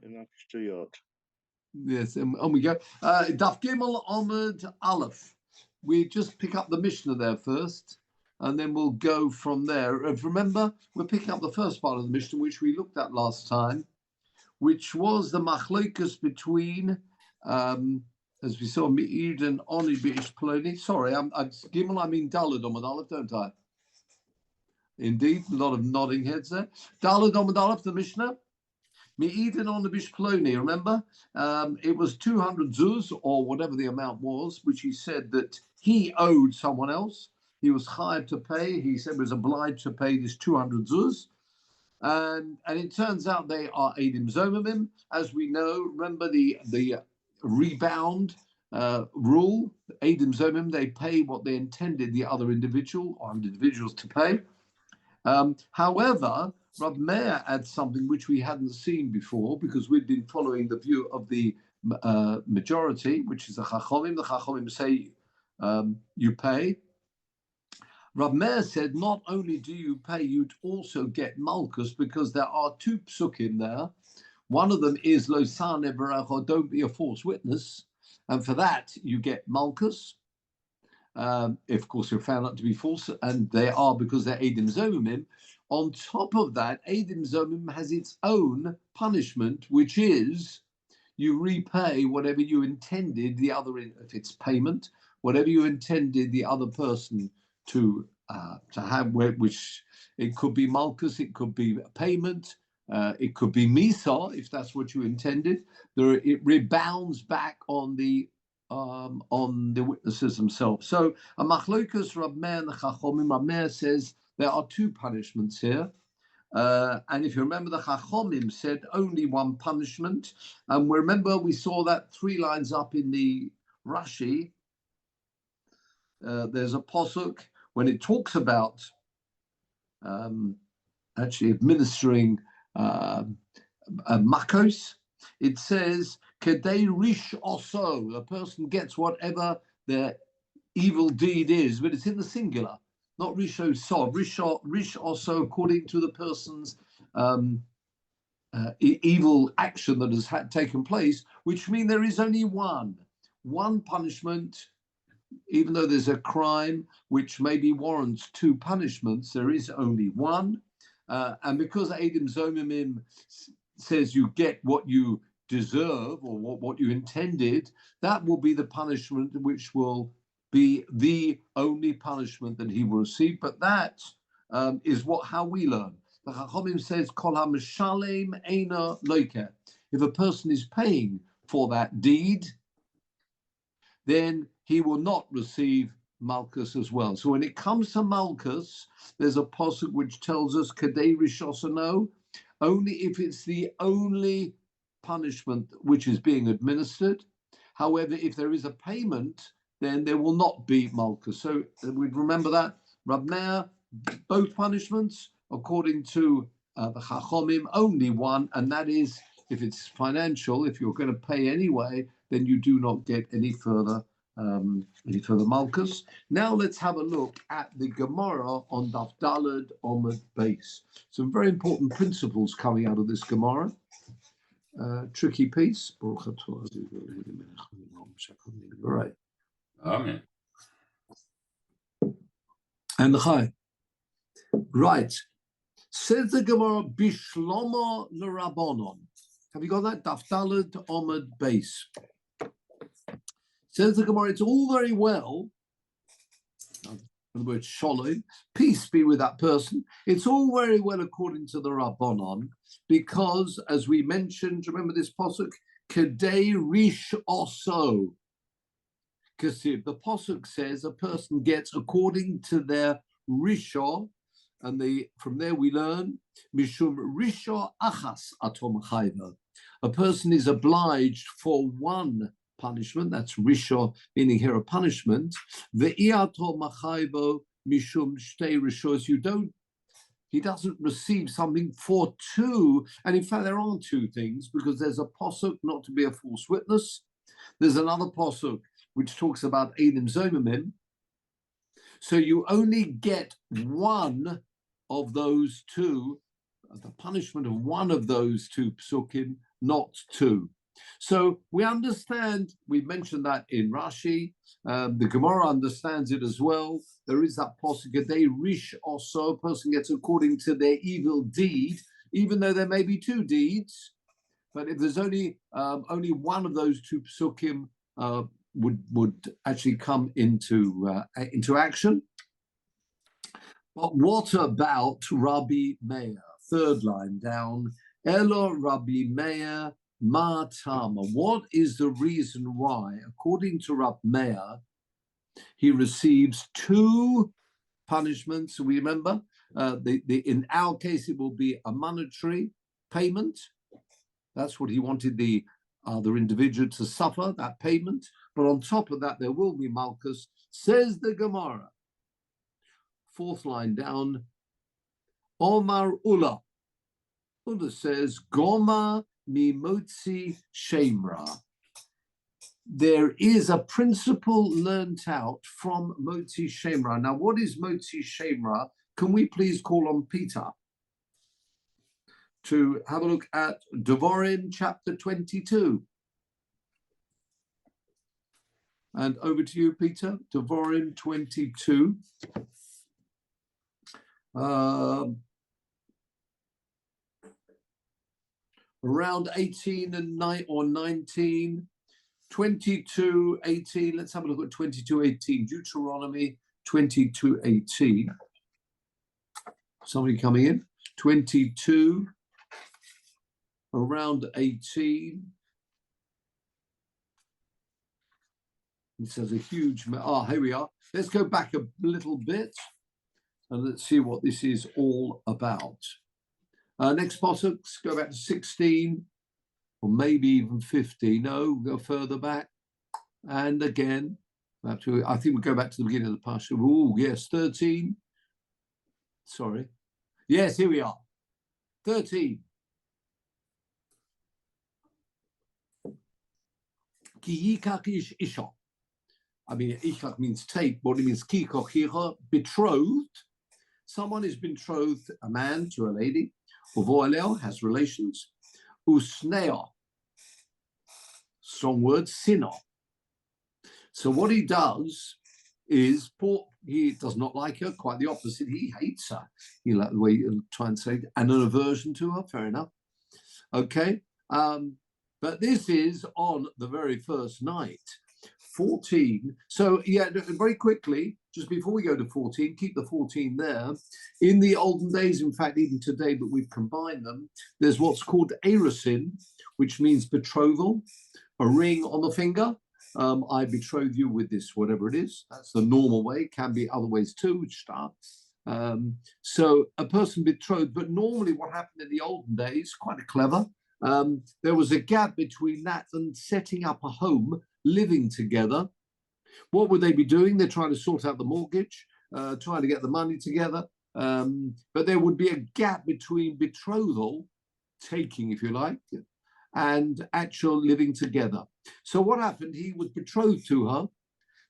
in Shiur. Yes, and we go. Daf Gimel Amud Aleph. We just pick up the Mishnah there first, and then we'll go from there. Remember, we're picking up the first part of the Mishnah, which we looked at last time, which was the machlokas between, as we saw, Me'id and Oni B'ish Ploni. Sorry, I'm Gimel, I mean Daled Amud Aleph, don't I? Indeed, a lot of nodding heads there. Daled Amud Aleph, the Mishnah. Me'idin on the Bishploni, remember? It was 200 zuz, or whatever the amount was, which he said that he owed someone else. He was hired to pay. He said was obliged to pay this 200 zuz. And it turns out they are Eidim Zomimim. As we know, remember the rebound rule, Eidim Zomim, they pay what they intended the other individual or individuals to pay. However, Rav Meir adds something which we hadn't seen before because we've been following the view of the majority, which is the Chachomim. The Chachomim say you pay. Rav Meir said not only do you pay, you'd also get Malkus because there are two psukim there. One of them is Lo Saneh B'Recho, don't be a false witness. And for that, you get Malkus. If, of course, you're found out to be false, and they are because they're Eidim Zomimim. On top of that, Eidim Zomim has its own punishment, which is you repay whatever you intended the other, if it's payment, whatever you intended the other person to have, which it could be Malkus, it could be payment, it could be Misa, if that's what you intended. It rebounds back on the witnesses themselves. So a machlokas Rav Meir and the Chachomim. Rav Meir says there are two punishments here, and if you remember, the Chachomim said only one punishment. And remember, we saw that 3 lines up in the Rashi. There's a posuk when it talks about actually administering makos. It says, Kedei rish oso, the person gets whatever their evil deed is, but it's in the singular, not rish oso. Rish oso, according to the person's evil action that has taken place, which means there is only one punishment. Even though there's a crime which maybe warrants 2 punishments, there is only one. And because Eidim Zomimim says you get what you deserve or what you intended, that will be the punishment which will be the only punishment that he will receive. But that is how we learn. The Chachomim says, Kol ha-mishalem eina loiker. If a person is paying for that deed, then he will not receive Malkus as well. So when it comes to Malkus, there's a posuk which tells us Kedei Rishosano, only if it's the only punishment which is being administered. However, if there is a payment, then there will not be Malkus. So we'd remember that. Rav Meir, both punishments, according to the Chachomim, only one, and that is if it's financial. If you're going to pay anyway, then you do not get any further Malkus. Now let's have a look at the Gemara on Daf Daled Amud Beis. Some very important principles coming out of this Gemara. Tricky piece. Right. Amen. And Chai. Right. Says the Gemara, Bishlomo l'Rabbanon. Have you got that? Daf Daled Amud Beis. Says the Gemara, it's all very well, the word shalom, peace be with that person. It's all very well according to the Rabbanon, because as we mentioned, remember this posuk, Kedei rish oso. Kasib, the posuk says a person gets according to their risho, and from there we learn, mishum risho achas atom chayva. A person is obliged for one punishment, that's risho, meaning here a punishment. The iato machaybo mishum shtei rishos. He doesn't receive something for 2. And in fact, there are 2 things, because there's a posuk not to be a false witness. There's another posuk which talks about Eidim Zomimim. So you only get one of those 2, the punishment of one of those 2 psukim, not two. So we understand, we mentioned that in Rashi, the Gemara understands it as well. There is that posuk, they rish also, a person gets according to their evil deed, even though there may be two deeds. But if there's only one of those two psukim would actually come into action. But what about Rabbi Meir? Third line down. Elo Rabbi Meir ma tama. What is the reason why, according to Rabbi Meir, he receives two punishments? We remember, in our case, it will be a monetary payment. That's what he wanted the other individual to suffer, that payment. But on top of that, there will be Malchus. Says the Gemara, fourth line down, Omar Ula. Ula says, Goma mimotzi shemra. There is a principle learnt out from Motzi Shemra. Now, what is Motzi Shemra? Can we please call on Peter to have a look at Devarim chapter 22? And over to you, Peter. Devarim 22. Around 18 and 9 or 19. 22:18. Let's have a look at 22:18. Deuteronomy 22:18. Somebody coming in. 22, around 18. It says a huge. Here we are. Let's go back a little bit and let's see what this is all about. Next pasuk, go back to 16. Or maybe even 50. No, go further back. And again, I think we go back to the beginning of the Pasha. Oh, yes, 13. Sorry. Yes, here we are. 13. Ki yikach ish isha. I mean, ishach means take, but it means kikoch, betrothed. Someone is betrothed, a man to a lady. Uvo has relations. Usnea. Strong word, sinner. So what he does is, he does not like her, quite the opposite, he hates her. You like the way you try and say, and an aversion to her, fair enough. Okay, but this is on the very first night. 14, so yeah, very quickly, just before we go to 14, keep the 14 there. In the olden days, in fact, even today, but we've combined them, there's what's called erusin, which means betrothal, a ring on the finger. I betroth you with this, whatever it is. That's the normal way. Can be other ways too, which start. So a person betrothed, but normally what happened in the olden days, quite clever, there was a gap between that and setting up a home, living together. What would they be doing? They're trying to sort out the mortgage, trying to get the money together. But there would be a gap between betrothal, taking, if you like, and actual living together. So what happened? He was betrothed to her.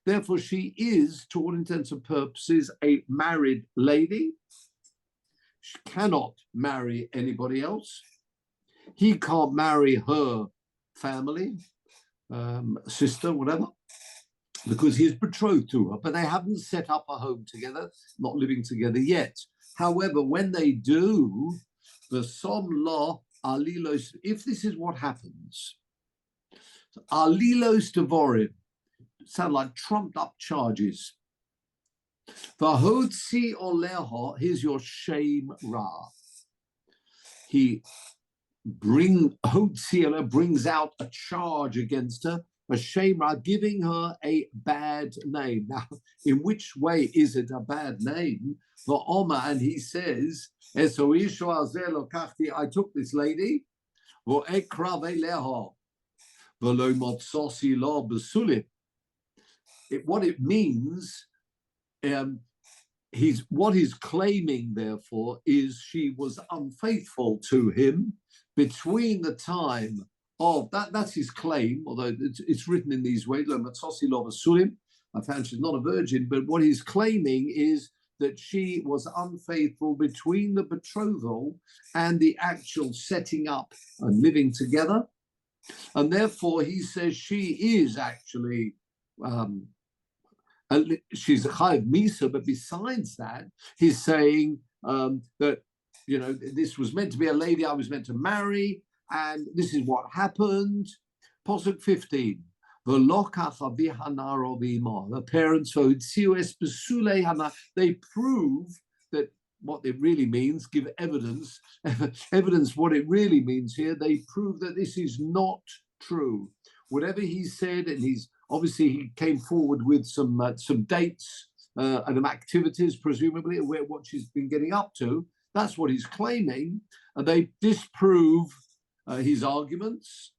Therefore, she is, to all intents and purposes, a married lady. She cannot marry anybody else. He can't marry her family, sister, whatever, because he's betrothed to her. But they haven't set up a home together, not living together yet. However, when they do, the som law alilos, if this is what happens, alilos devorim, sound like trumped up charges. V'hodzi oleha, here's your shame ra. He brings out a charge against her, a shame ra, giving her a bad name. Now, in which way is it a bad name? V'oma, and he says, I took this lady, what it means, what he's claiming, therefore, is she was unfaithful to him between the time of that's his claim, although it's written in these ways. I found she's not a virgin, but what he's claiming is that she was unfaithful between the betrothal and the actual setting up and living together. And therefore, he says she is actually, she's a chayav misa, but besides that, he's saying that, this was meant to be a lady I was meant to marry, and this is what happened. Pasuk 15. The parents, they prove that what it really means, give evidence, what it really means here. They prove that this is not true. Whatever he said, and he came forward with some dates and activities, presumably, what she's been getting up to. That's what he's claiming, and they disprove his arguments.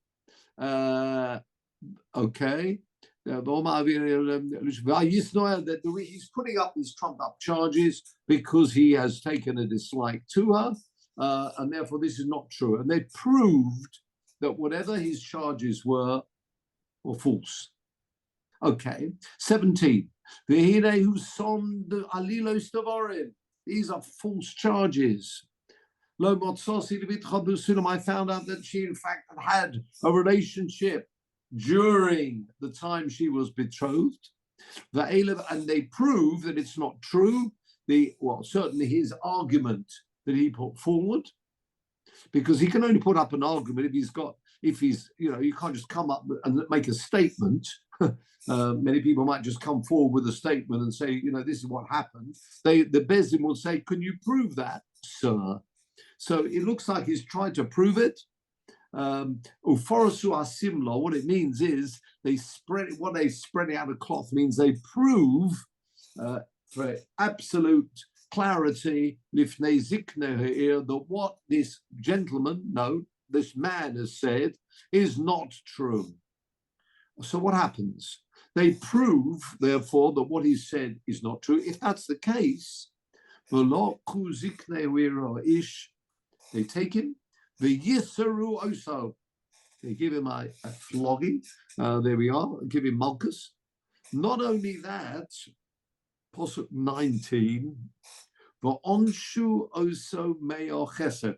Okay. He's putting up these trumped up charges because he has taken a dislike to her, and therefore this is not true. And they proved that whatever his charges were false. Okay. 17. These are false charges. I found out that she, in fact, had a relationship during the time she was betrothed. And they prove that it's not true. Certainly his argument that he put forward, because he can only put up an argument if he's you can't just come up and make a statement. Many people might just come forward with a statement and say, this is what happened. The Beis Din will say, can you prove that, sir? So it looks like he's trying to prove it. Uforosu asimlo, what it means is they spread out of cloth means they prove for absolute clarity lifnei ziknei ha'ir that what this this man has said is not true. So what happens? They prove, therefore, that what he said is not true. If that's the case, they take him, the Yisaru Oso, they give him a flogging. There we are, give him Malchus. Not only that, Pasuk 19, the Onshu Oso Meo Chesed.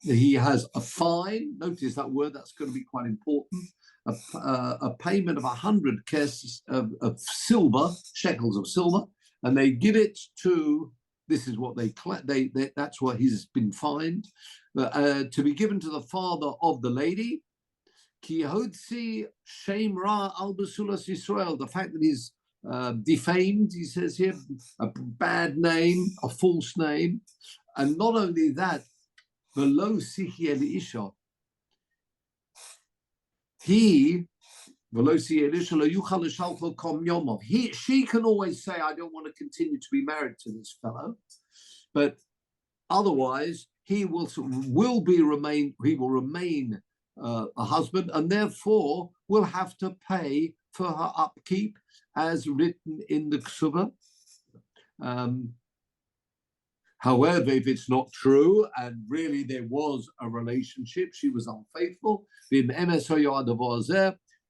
He has a fine. Notice that word, that's going to be quite important. A payment of 100 kesses of silver, shekels of silver, and they give it to, this is what that's what he's been fined, to be given to the father of the lady. Ki hodzi shem ra al basulas Yisrael, the fact that he's defamed, he says here, a bad name, a false name. And not only that, below sihi el isha, she can always say, I don't want to continue to be married to this fellow, but otherwise he will remain a husband, and therefore will have to pay for her upkeep as written in the Ksubah. However, if it's not true, and really there was a relationship, she was unfaithful,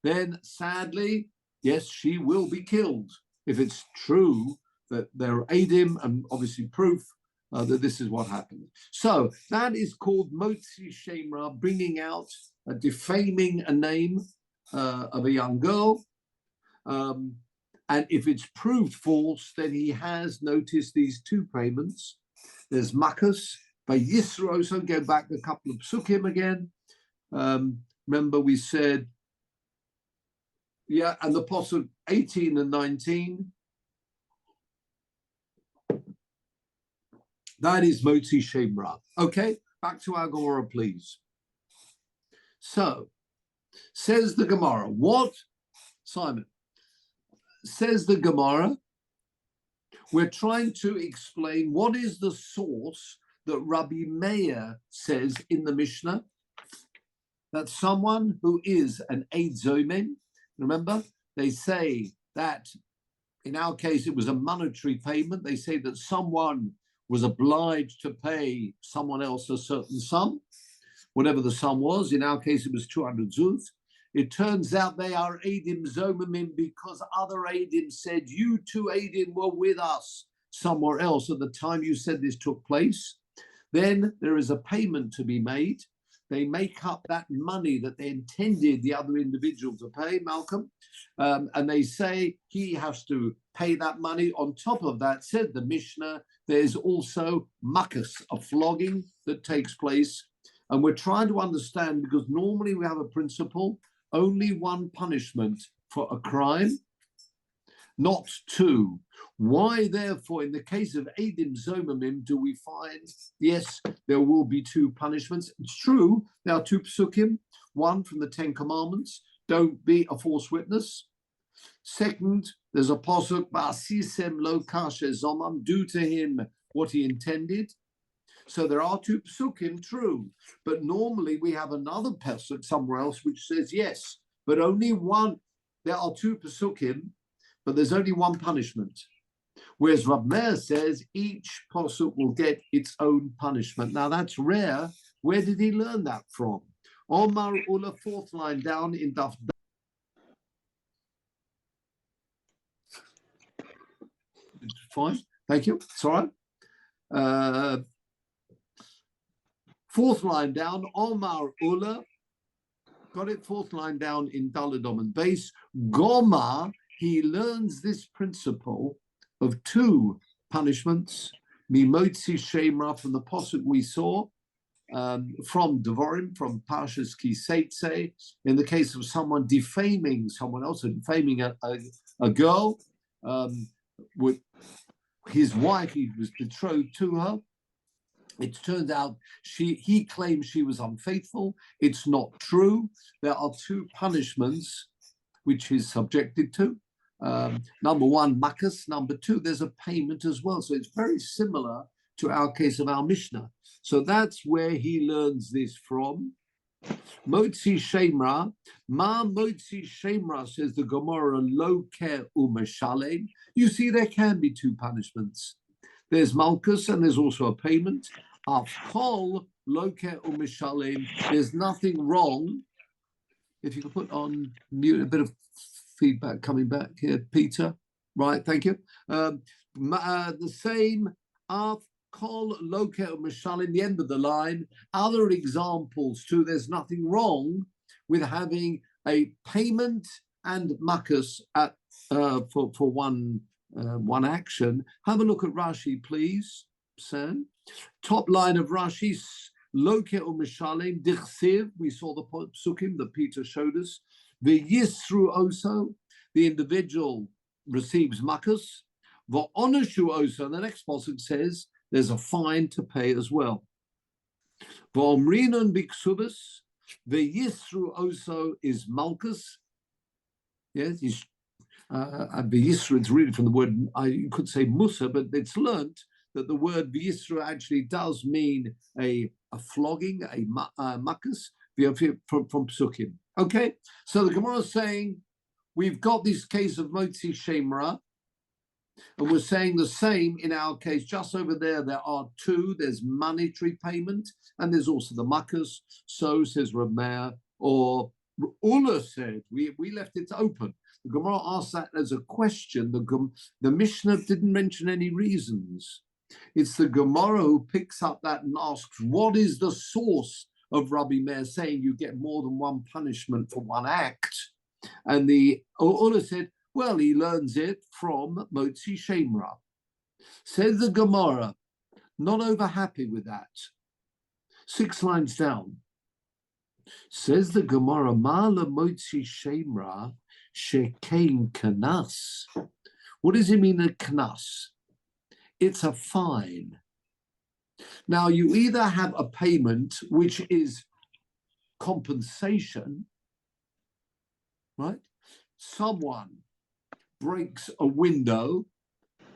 then sadly, yes, she will be killed. If it's true that there are Adim and obviously proof that this is what happened. So that is called Motzi Shemra, bringing out, defaming a name of a young girl. And if it's proved false, then he has noticed these two payments. There's Makkos by Yisro. So go back a couple of psukim again. Remember we said, and the Pasuk 18 and 19. That is Motzi Shemra. Okay, back to our Gemara, please. So, says the Gemara. What, Simon? Says the Gemara, we're trying to explain what is the source that Rabbi Meir says in the Mishnah that someone who is an Eid Zomen, remember, they say that in our case it was a monetary payment. They say that someone was obliged to pay someone else a certain sum, whatever the sum was. In our case, it was 200 zuz. It turns out they are Eidim Zomimim because other Eidim said, you two Eidim were with us somewhere else at the time you said this took place. Then there is a payment to be made. They make up that money that they intended the other individual to pay, Malcolm, and they say he has to pay that money. On top of that, said the Mishnah, there's also makas, a flogging that takes place. And we're trying to understand, because normally we have a principle, only one punishment for a crime, not two. Why, therefore, in the case of Eidim Zomimim, do we find, yes, there will be two punishments? It's true, there are two psukim, one from the Ten Commandments, don't be a false witness. Second, there's a pasuk, Ba'asisem lo kashe zomam, do to him what he intended. So there are two psukim, true, but normally we have another pasuk somewhere else which says yes, but only one. There are two pasukim, but there's only one punishment. Whereas Rab Meir says each pasuk will get its own punishment. Now that's rare. Where did he learn that from? Omar Ula, fourth line down in Daf. Fine, thank you. It's all right. Fourth line down, Omar Ula. Got it? Fourth line down in Daladom and base. Goma, he learns this principle of two punishments. Mimotzi Shemra, from the posuk we saw, from Devarim, from Parshas Ki Seitze, in the case of someone defaming someone else, or defaming a girl, with his wife, he was betrothed to her. It turns out he claims she was unfaithful. It's not true. There are two punishments which he's subjected to. Number one, makas. Number two, there's a payment as well. So it's very similar to our case of our Mishnah. So that's where he learns this from. Motzi Shemra. Ma Motzi Shemra, says the Gemara, lo ke u'meshalem. You see, there can be two punishments. There's malchus and there's also a payment. Afkol lo ke u'meshalem. There's nothing wrong. If you could put on mute, a bit of feedback coming back here, Peter. Right, thank you. The same Kol loke u'meshalem, the end of the line. Other examples too. There's nothing wrong with having a payment and makas at for one action. Have a look at Rashi, please, Sam. Top line of Rashi, loke u'meshalem dichsiv. We saw the psukim that Peter showed us. The yisru also, the individual receives makas. V'onashu also, the next pasuk says there's a fine to pay as well. V'omrinon biksubas, the yisru also is malchus. Yes, the yisru, it's really from the word, you could say musa, but it's learnt that the word yisru actually does mean a flogging, a makas, from psukim. Okay, so the Gemara is saying we've got this case of Motzi Shemra, and we're saying the same in our case. Just over there are two. There's monetary payment, and there's also the makas. So says Rab Meir, or Ula said, we left it open. The Gemara asked that as a question. The Mishnah didn't mention any reasons. It's the Gemara who picks up that and asks, what is the source of Rabbi Meir saying you get more than one punishment for one act? And the Ula said, well, he learns it from Motzi Shemra. Says the Gemara, not over happy with that. 6 lines down. Says the Gemara, Mala Motzi Shemra Shekein Kanas. What does it mean, a Kanas? It's a fine. Now, you either have a payment, which is compensation, right? Someone breaks a window,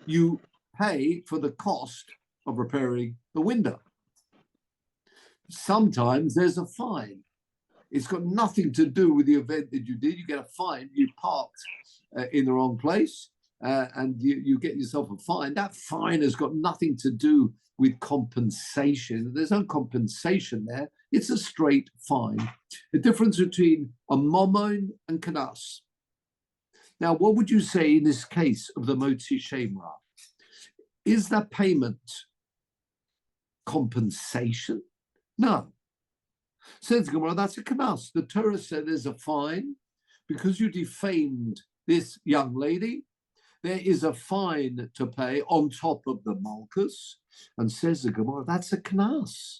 you pay for the cost of repairing the window. Sometimes there's a fine. It's got nothing to do with the event that you did. You get a fine, you parked in the wrong place, and you get yourself a fine. That fine has got nothing to do with compensation. There's no compensation there. It's a straight fine. The difference between a momon and kanas. Now, what would you say in this case of the motzi shemra? Is that payment compensation? No. Says Gemara, that's a kanas. The Torah said there's a fine because you defamed this young lady. There is a fine to pay on top of the malchus, and says the Gemara, that's a kanas.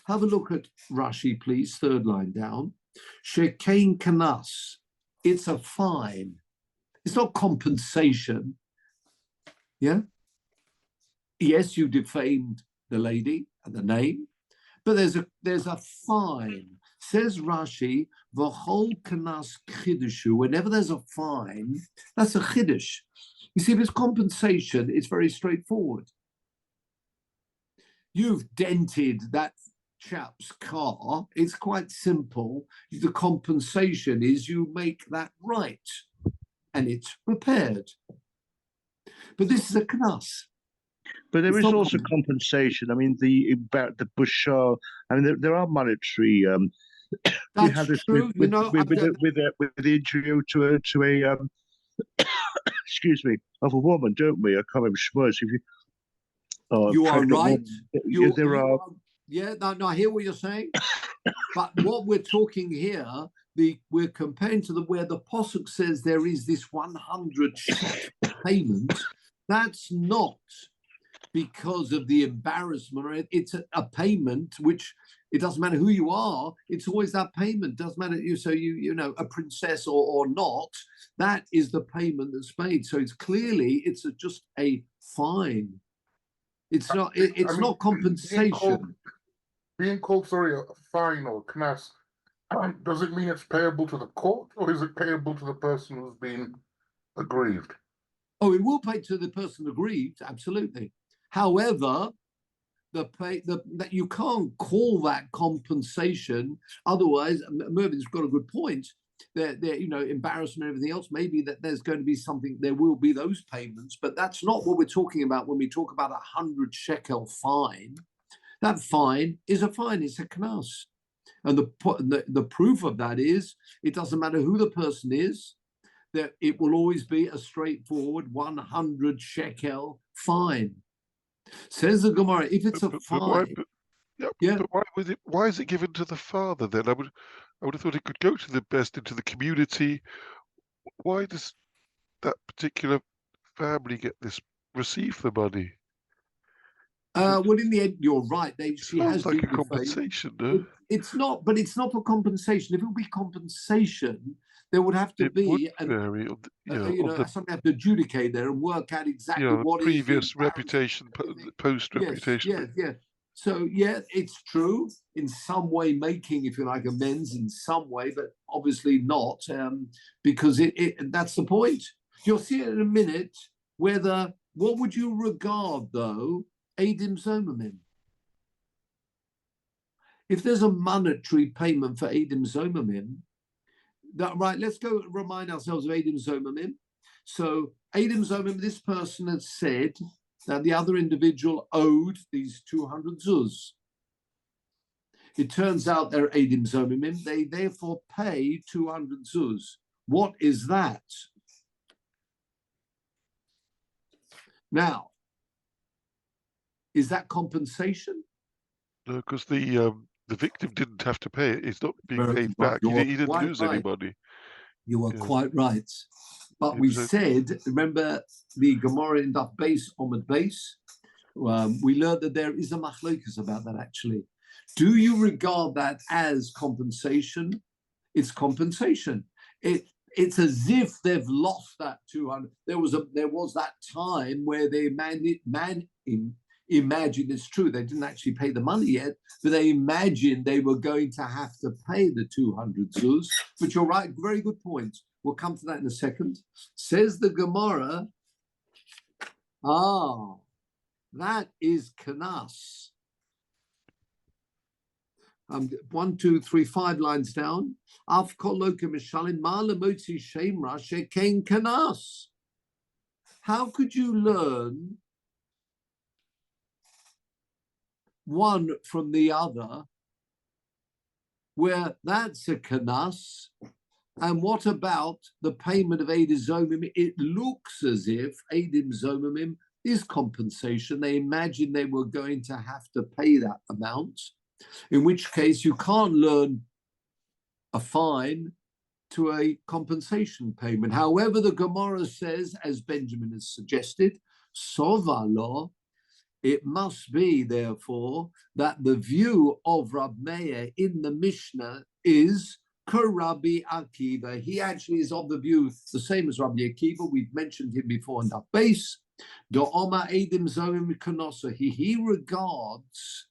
Have a look at Rashi, please, third line down. Shekain kanas. It's a fine. It's not compensation. Yeah? Yes, you defamed the lady and the name, but there's a fine. Says Rashi, v'chol kanas chidushu. Whenever there's a fine, that's a chiddush. You see, if it's compensation, it's very straightforward. You've dented that chap's car. It's quite simple. The compensation is you make that right, and it's repaired. But this is a knas. But there is also compensation. I mean, about the bushar. I mean, there are monetary. We had this true. with the injury to a excuse me, of a woman, don't we? I can't remember Shmuz. If you are right. No, I hear what you're saying. But what we're talking here, we're comparing to where the Pasuk says there is this 100 payment. That's not because of the embarrassment. It's a payment which it doesn't matter who you are. It's always that payment. Doesn't matter you know a princess or not. That is the payment that's made. So it's clearly just a fine. It's not. It's not compensation. Being called a fine or knas, does it mean it's payable to the court, or is it payable to the person who's been aggrieved? Oh, it will pay to the person aggrieved, absolutely. However, that you can't call that compensation. Otherwise, Mervin's got a good point. Embarrassment and everything else. Maybe that there's going to be something. There will be those payments, but that's not what we're talking about when we talk about 100 shekel fine. That fine is a fine. It's a knas, and the proof of that is it doesn't matter who the person is. That it will always be a straightforward 100 shekel fine. Says the Gemara, if it's a fine, but why is it given to the father then? I would have thought it could go to the best into the community. Why does that particular family receive the money? Well, in the end, you're right. She has like a compensation, no? It's not, but it's not for compensation. If it would be compensation, there would have to be something have to adjudicate there and work out exactly what previous reputation, post reputation. Yes. So it's true in some way, making, if you like, amends in some way, but obviously not, because that's the point. You'll see it in a minute. What would you regard though? Eidim Zomamim. If there's a monetary payment for Eidim Zomamim, let's go remind ourselves of Eidim Zomamim. So Eidim Zomamim, this person has said that the other individual owed these 200 zuz. It turns out they're Eidim Zomamim. They therefore pay 200 zuz. What is that? Now, is that compensation? No, because the victim didn't have to pay it. It's not being paid back. He didn't lose any money. You are quite right. But we said, remember the Gemara in Daf Beis Omid Beis? We learned that there is a machlokas about that actually. Do you regard that as compensation? It's compensation. It's as if they've lost that 200. There was that time where they imagined, it's true, they didn't actually pay the money yet, but they imagined they were going to have to pay the 200 zuz. But you're right, very good point. We'll come to that in a second. Says the Gemara, that is kanas. 1, 2, 3, 5 lines down. Af koloka mishalim ma'ala motzi shemra shekain kanas. How could you learn one from the other where that's a kanas. And what about the payment of Eidim Zomim? It looks as if Eidim Zomim is compensation. They imagine they were going to have to pay that amount, in which case you can't learn a fine to a compensation payment. However, the Gemara says, as Benjamin has suggested, Sovalo, it must be, therefore, that the view of Rab Meir in the Mishnah is Rabbi Akiva. He actually is of the view the same as Rabbi Akiva. We've mentioned him before in that base. He regards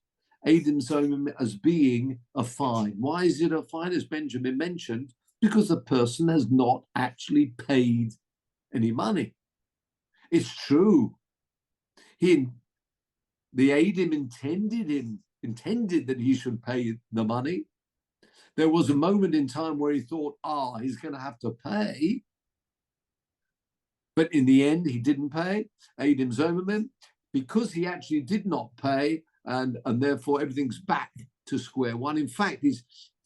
Eidim Zomim as being a fine. Why is it a fine, as Benjamin mentioned? Because the person has not actually paid any money. It's true. The Eidim intended that he should pay the money. There was a moment in time where he thought, he's going to have to pay. But in the end, he didn't pay. Eidim Zomim, because he actually did not pay, and therefore everything's back to square one. In fact, he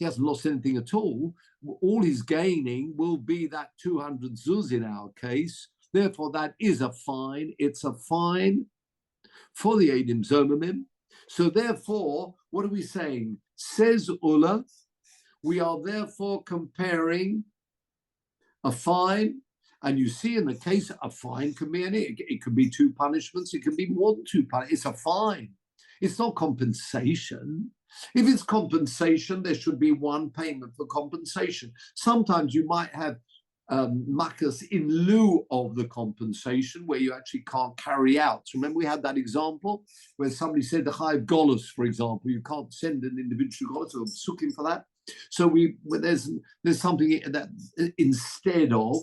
hasn't lost anything at all. All he's gaining will be that 200 zuz in our case. Therefore, that is a fine. It's a fine for the Eidim Zomim. So therefore, what are we saying? Says Ula, we are therefore comparing a fine, and you see in the case, a fine can be it can be 2 punishments, it can be more than 2 punishments. It's a fine. It's not compensation. If it's compensation, there should be 1 payment for compensation. Sometimes you might have makas in lieu of the compensation where you actually can't carry out. So remember we had that example where somebody said the Chayav Golos, for example, you can't send an individual Golos, so I'm sucking for that. So there's something that instead of,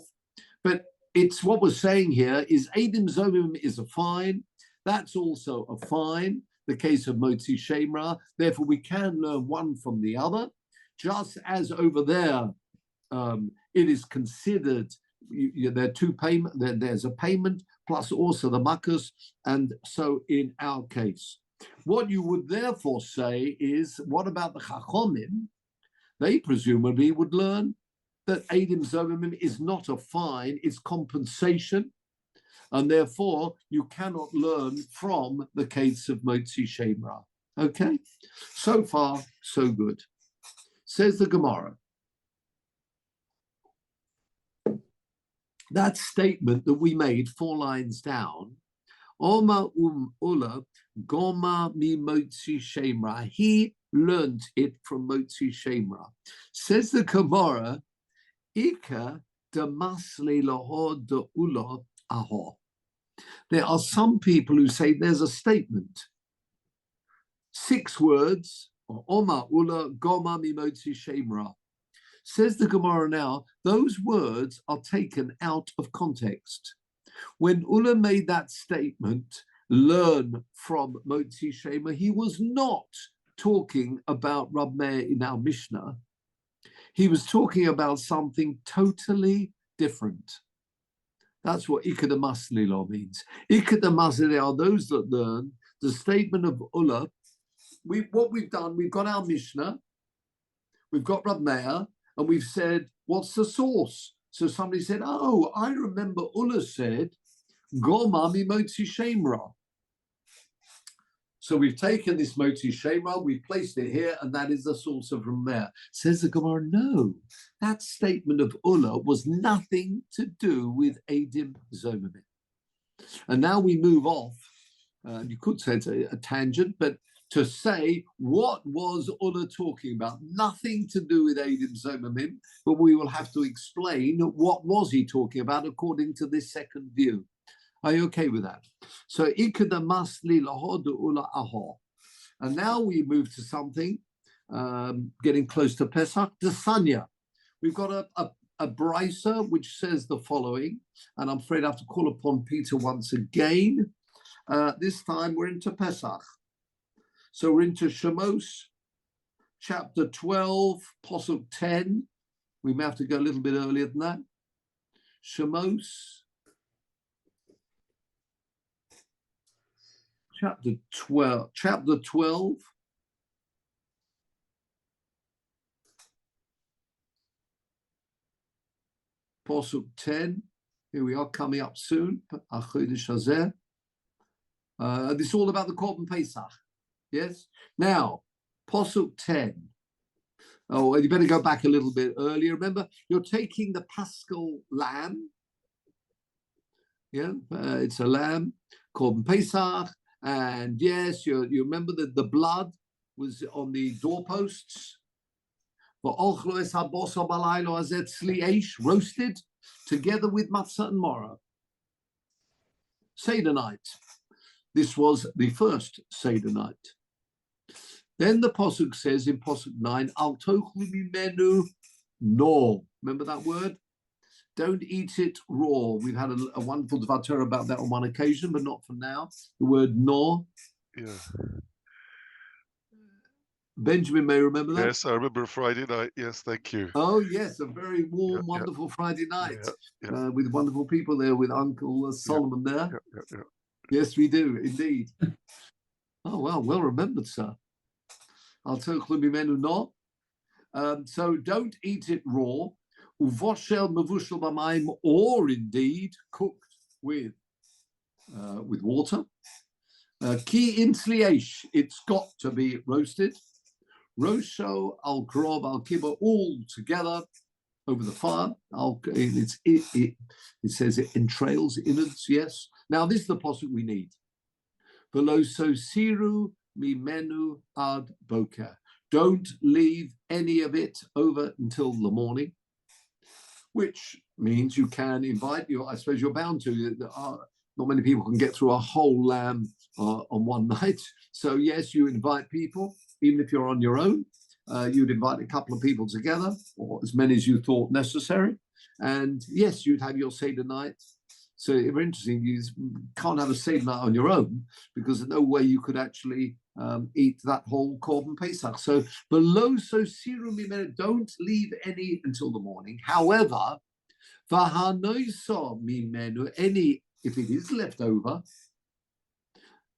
but it's what we're saying here is Eidim Zomim is a fine. That's also a fine. The case of Motzi Shemra. Therefore, we can learn one from the other, just as over there it is considered there are 2 payments. There's a payment plus also the makas, and so in our case, what you would therefore say is, what about the Chachomim? They presumably would learn that Eidim Zomim is not a fine, it's compensation, and therefore you cannot learn from the case of Motzi Shemra. Okay? So far, so good. Says the Gemara. That statement that we made 4 lines down, Oma Ula Goma mi Motzi Shemra. He learned it from Motzi Shemra. Says the Gemara, Ika damasli lahor de ula ahor. There are some people who say there's a statement, 6 words, Oma Ula Goma mi Motzi Shemra. Says the Gemara now, those words are taken out of context. When Ula made that statement, learn from Motzi Shemra, he was not talking about Rab Meir in our Mishnah. He was talking about something totally different. That's what Ikad Maslilo means. Ikad Maslilo are those that learn the statement of Ula. What we've done, we've got our Mishnah, we've got Rab Meir, and we've said, what's the source? So somebody said, I remember Ula said, Goma mi Motzi Shemra. So we've taken this Motzi Shemra, we've placed it here, and that is the source of Rab Meir. Says the Gemara, no, that statement of Ula was nothing to do with Eidim Zomim. And now we move off, you could say it's a tangent, but to say what was Ula talking about, nothing to do with Eidim Zomim, but we will have to explain what was he talking about according to this second view. Are you okay with that? So Ikada Masli Lahod Ula Ahor. And now we move to something getting close to Pesach, the Sanya. We've got a brisa which says the following, and I'm afraid I have to call upon Peter once again. This time we're into Pesach. So we're into Shemos, chapter 12, Pasuk 10. We may have to go a little bit earlier than that. Shemos, chapter 12, Pasuk 10. Chapter 12, Pasuk 10. Chapter 12, Chapter 12, Pasuk 10. Posuk 10. Here we are coming up soon. This is all about the Korban Pesach. Yes. Now, Posuk 10. Oh, you better go back a little bit earlier. Remember, you're taking the Paschal lamb. Yeah, it's a lamb, Korban Pesach. And yes, you remember that the blood was on the doorposts. Roasted together with matzah and maror. Seder night. This was the first Seder night. Then the Pasuk says in Pasuk 9, Al tochlu mimenu no. Remember that word? Don't eat it raw. We've had a wonderful Dvar Torah about that on one occasion, but not for now. The word no. Yeah. Benjamin may remember that. Yes, I remember Friday night. Yes, thank you. Oh, yes, a very warm, wonderful Friday night with wonderful people there, with Uncle Solomon there. Yes, we do, indeed. Oh, well remembered, sir. I'll tell you no. So don't eat it raw. Uvoshel mavushel b'mayim, or indeed cooked with water. Ki intzliesh, it's got to be roasted. Rosho al krov al kiba, all together over the fire. It says it entrails, innards. Yes. Now this is the posuk we need. V'lo so siru mimenu ad boker. Don't leave any of it over until the morning. Which means you can invite I suppose you're bound to. Not many people can get through a whole lamb on one night. So yes, you invite people, even if you're on your own. You'd invite a couple of people together, or as many as you thought necessary. And yes, you'd have your Seder night. So it's very interesting. You can't have a Seder night on your own because there's no way you could actually eat that whole Korban Pesach. So below so siru mimenu, don't leave any until the morning. However, v'hanoisa mimenu, any if it is left over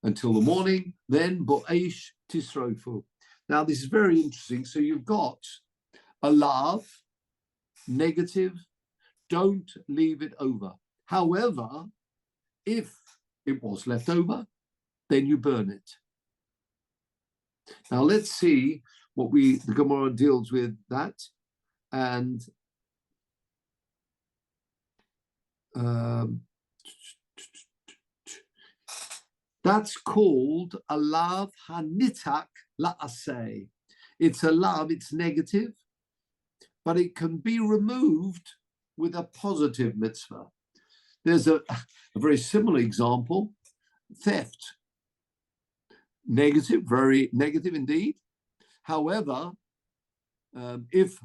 until the morning, then bo'esh tisrofu. Now this is very interesting. So you've got a lav, negative, don't leave it over. However, if it was left over, then you burn it. Now let's see what the Gemara deals with that, and that's called a lav hanitak la'aseh. It's a lav, it's negative, but it can be removed with a positive mitzvah. There's a very similar example, theft. Negative, very negative indeed. However, if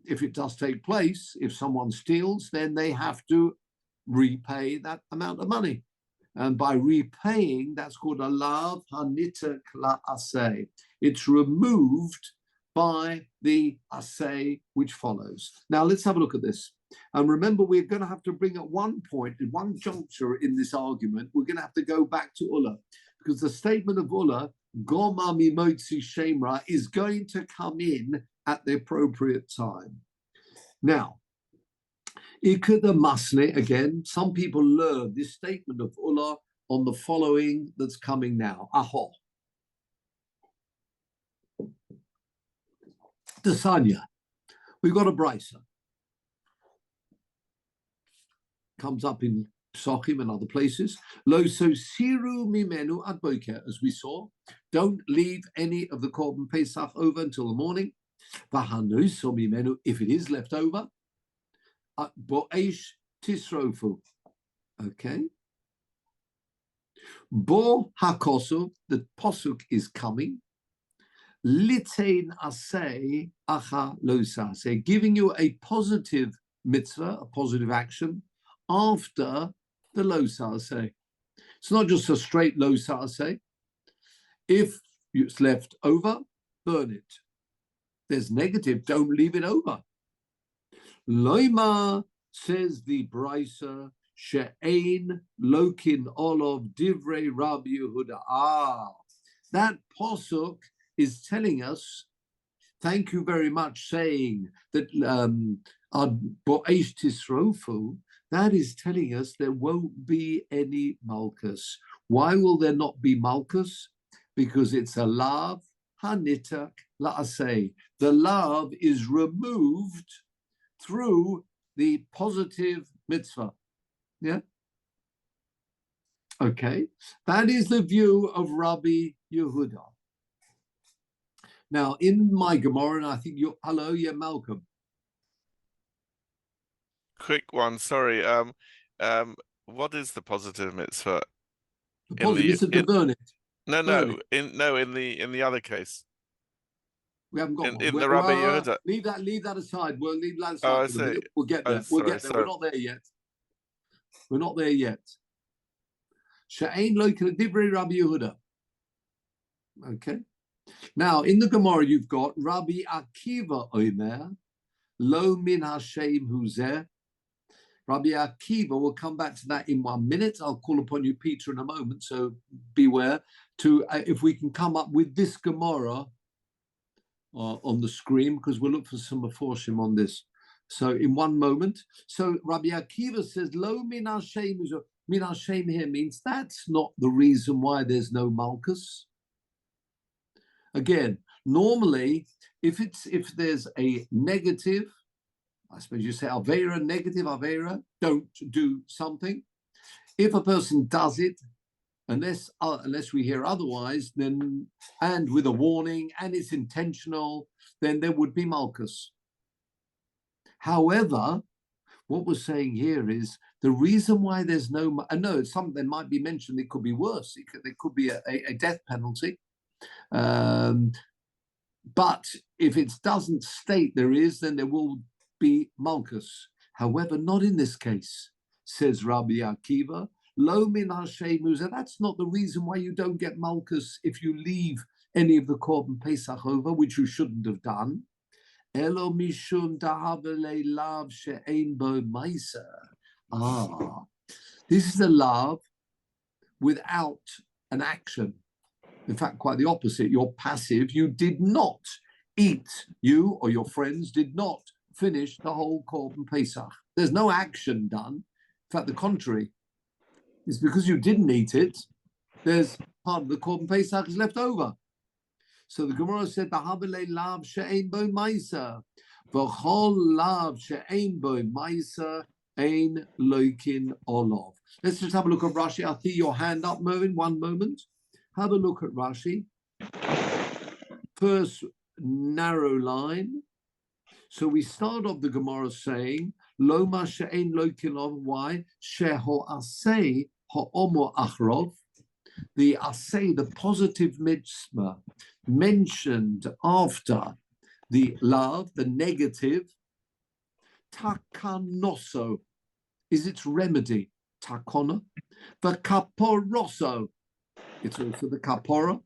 it does take place, if someone steals, then they have to repay that amount of money. And by repaying, that's called a lav hanitak la'aseh. It's removed by the aseh which follows. Now let's have a look at this. And remember, we're going to have to bring at one point, in one juncture in this argument, we're going to have to go back to Ulla, because the statement of Ulla, Goma mimotzi shemra, is going to come in at the appropriate time. Now, Ikeda Masne, again, some people learn this statement of Ulla on the following that's coming now. Aho. Desanya. We've got a brisa. Comes up in Psachim and other places. Lo so siru mimenu ad boker, as we saw. Don't leave any of the Korban Pesach over until the morning. V'hanu so mimenu, if it is left over. Bo'esh tisrofu. Okay. Bo hakosu, the posuk is coming. Litein aseh acha losa, say giving you a positive mitzvah, a positive action after the losa say. It's not just a straight losa say. If it's left over, burn it. There's negative, don't leave it over. Loima, says the Brisa, she'ein lokin olov divrei Rabbi Yehuda. That posuk is telling us, thank you very much, saying that Bo'esh Tisrofu, that is telling us there won't be any Malchus. Why will there not be Malchus? Because it's a lav hanitak la'aseh. The lav is removed through the positive mitzvah. Yeah? Okay. That is the view of Rabbi Yehuda. Now, in my Gemara, and I think you're, hello, yeah, Malcolm. Quick one, sorry. What is the positive mitzvah? The positive mitzvah to burn it. No, burn no, in the other case. We haven't got one. In the Rabbi Yehuda. Leave that aside. We'll leave that aside. Oh, I see. We'll get there. We'll get there. We're not there yet. We're not there yet. She'ein lo divrei Rabbi Yehuda. Okay. Now, in the Gemara, you've got Rabbi Akiva Omer, lo min Hashem huzeh. Rabbi Akiva, we'll come back to that in 1 minute. I'll call upon you, Peter, in a moment, so beware. If we can come up with this Gemara on the screen, because we'll look for some Meforshim on this. So in 1 moment. So Rabbi Akiva says, lo min Hashem huzeh. Min Hashem here means that's not the reason why there's no Malchus. Again, normally, if there's a negative, I suppose you say Avera, negative Avera, don't do something. If a person does it, unless we hear otherwise, then, and with a warning, and it's intentional, then there would be Malchus. However, what we're saying here is the reason why there's no, I know something might be mentioned, it could be worse, there could be a death penalty. But if it doesn't state there is, then there will be Malchus. However, not in this case, says Rabbi Akiva. Lo min Hashem huzeh. That's not the reason why you don't get Malchus if you leave any of the Korban Pesach over, which you shouldn't have done. Elo mishum dahavele lav she'ein bo ma'aser. This is a love without an action. In fact, quite the opposite. You're passive. You did not eat, you or your friends did not finish the whole Korban Pesach. There's no action done. In fact, the contrary. It's because you didn't eat it, there's part of the Korban Pesach is left over. So the Gemara said, "B'havele lav she'ein bo ma'aser, v'chol lav she'ein bo ma'aser ein loikin olav." Let's just have a look at Rashi. I see your hand up, Mervin. 1 moment. Have a look at Rashi. First narrow line. So we start off the Gemara saying, Lo ma she'ein loikin olav. Why? She'ho aseh ha'omo achrov. The aseh, the positive mitzvah, mentioned after the love, the negative, takanoso is its remedy, takona. The kaporoso, it's also the kapora.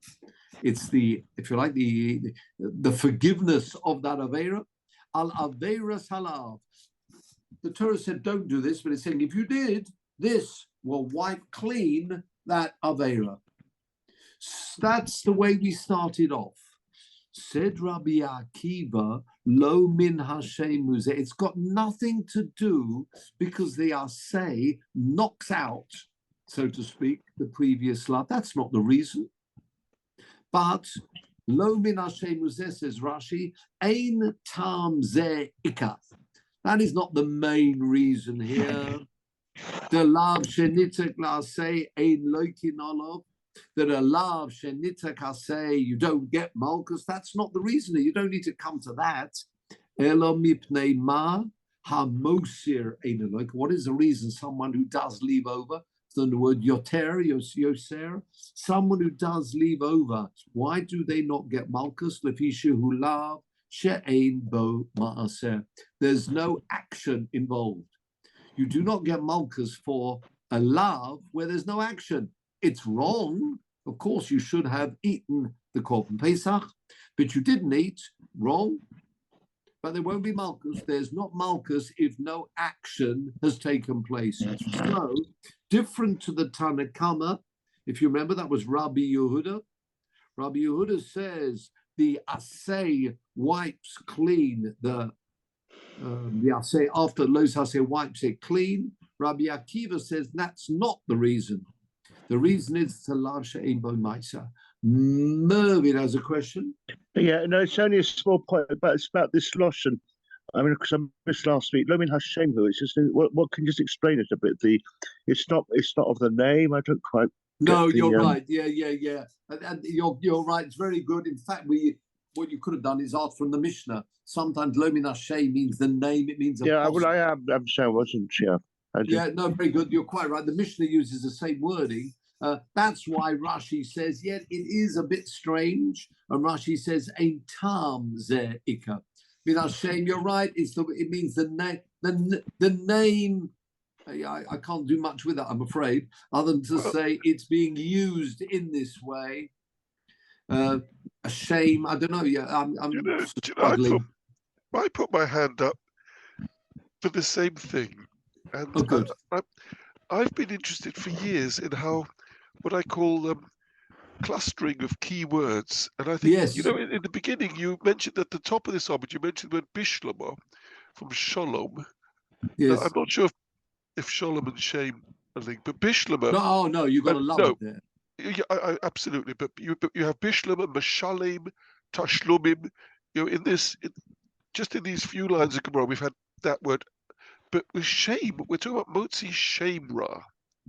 It's the, if you like, the forgiveness of that avera. Al averas halav. The Torah said, don't do this, but it's saying, if you did, this will wipe clean that avera. That's the way we started off. Said Rabbi Akiva, lo min Hashem huzeh. It's got nothing to do because the aseh knocks out, so to speak, the previous love. That's not the reason. But lo min Hashem huzeh, says Rashi, ein tam zeh ikar. That is not the main reason here. The lav shenitek la'aseh ein loikin olav. That a lav shenitek aseh, you don't get malchus. That's not the reason. You don't need to come to that. Elo mipnei ma hamosir ein loik. What is the reason? Someone who does leave over. So the word yoter, yoser, someone who does leave over. Why do they not get malchus? Lefishu hu lav she'ein bo ma'aser. There's no action involved. You do not get malchus for a lav where there's no action. It's wrong. Of course, you should have eaten the Korban Pesach, but you didn't eat. Wrong. But there won't be malchus. There's not malchus if no action has taken place. So, different to the Tanna Kama, if you remember, that was Rabbi Yehuda. Rabbi Yehuda says the aseh wipes clean the say after Los Hase wipes it clean, Rabbi Akiva says that's not the reason. The reason is to love she'ein bo ma'aser. Mervyn has a question. Yeah, no, it's only a small point, but it's about this lotion. I mean, because I missed last week. Lomin Hashem, it's just what can you just explain it a bit? It's not of the name. I don't quite. No, you're right. Yeah. And you're right. It's very good. In fact, what you could have done is ask from the Mishnah. Sometimes Lomin Hashem means the name. It means well, I'm saying I wasn't. Yeah. No, very good. You're quite right. The Mishnah uses the same wording. That's why Rashi says, it is a bit strange. And Rashi says, "Ein tam ze ikka." Min Hashem, you're right. It means the name. The name. I can't do much with that, I'm afraid, other than to say it's being used in this way. A shame. I don't know. Yeah, I'm struggling. I put my hand up for the same thing, and good. I've been interested for years in how what I call clustering of key words, and I think in the beginning you mentioned at the top of this Talmud, you mentioned the word bishlama from shalom. Yes, now, I'm not sure if shalom and shame are linked, but bishlama. No, you got to love it there. Yeah, I absolutely. But you have bishlama, mashalim, tashlumim. In just in these few lines of Gemara, we've had that word. But with shame, we're talking about motzi shame ra.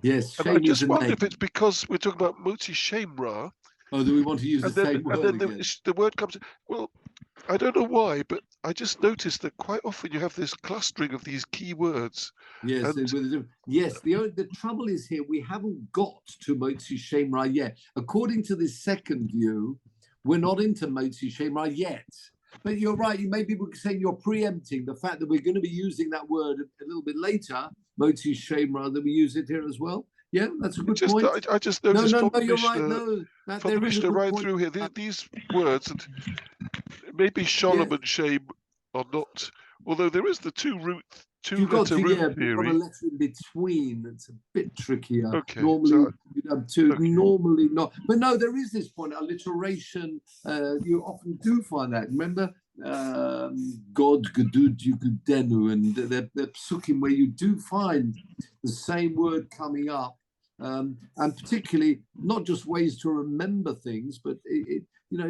Yes, and I just wonder if it's because we're talking about motzi shame ra. Oh, do we want to use the same word and then the word comes. Well, I don't know why, but I just noticed that quite often you have this clustering of these key words. Yes, the trouble is here, we haven't got to motzi shame ra yet. According to this second view, we're not into motzi shame ra yet. But you're right, maybe we're saying you're preempting the fact that we're going to be using that word a little bit later, motzi shame ra, that we use it here as well. Yeah, that's a good point. I just noticed from the Mishnah right through here, these words, and maybe shalom and shame are not, although there is the two letter root theory. You've got a letter in between. It's a bit trickier. Okay, normally you'd have two. Okay. Normally not. But no, there is this point. Alliteration. You often do find that. Remember, God gedud yugudenu, and they're psukim where you do find the same word coming up, and particularly not just ways to remember things, but it's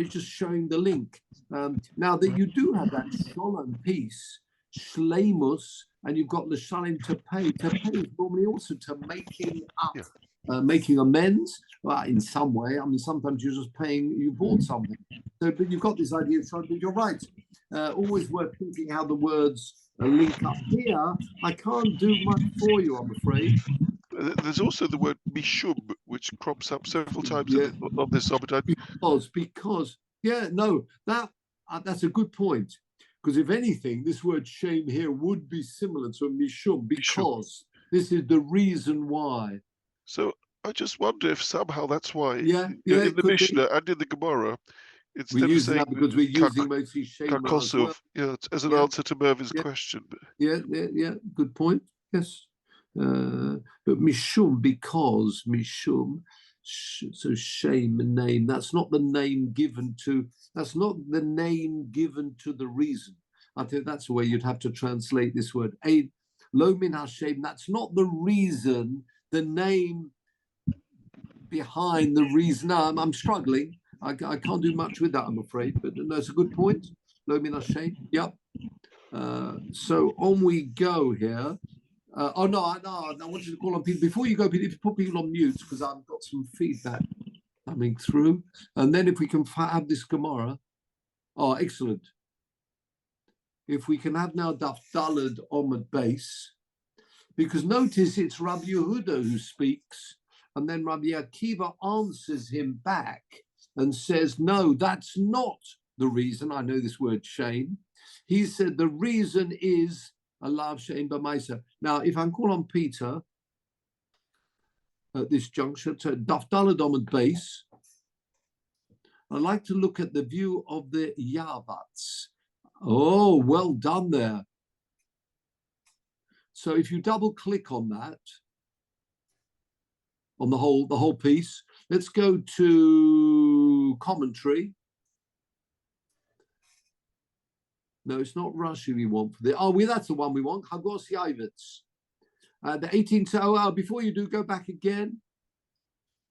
just showing the link. Now that you do have that shalom piece, shleimus, and you've got the shalim to pay. To pay is normally also to making up, making amends. Well, in some way, I mean, sometimes you're just paying. You bought something, so but you've got this idea of shalim. But you're right. Always worth thinking how the words link up here. I can't do much for you, I'm afraid. There's also the word mishum, which crops up several times on this subject. Because that's a good point. Because if anything, this word shame here would be similar to mishum, because this is the reason why. So I just wonder if somehow that's why in the Mishnah and in the Gemara, instead of saying because we're using mostly shame as well. as an answer to Mervin's question. Yeah, good point. Yes. But mishum, because mishum, so shame and name, that's not the name given to the reason. I think that's the way you'd have to translate this word. Lo min hashem, that's not the reason, the name behind the reason. No, I'm struggling. I can't do much with that, I'm afraid. But no, it's a good point. Lo min hashem. Yep. So on we go here. I want you to call on people. Before you go, Peter, put people on mute, because I've got some feedback coming through. And then if we can have this Gemara. Oh, excellent. If we can have now Daf Daled Omid base, because notice it's Rabbi Yehuda who speaks, and then Rabbi Akiva answers him back and says, no, that's not the reason. I know this word shame. He said the reason is Allah Shein B'Maisa. Now, if I call on Peter at this juncture to Daf Daled Omid base, I'd like to look at the view of the Yavats. Oh, well done there. So if you double click on that, on the whole piece, let's go to commentary. No, it's not Rashi we want for the. Oh, that's the one we want. Hagos Yavitz. The 18th. Before you do, go back again.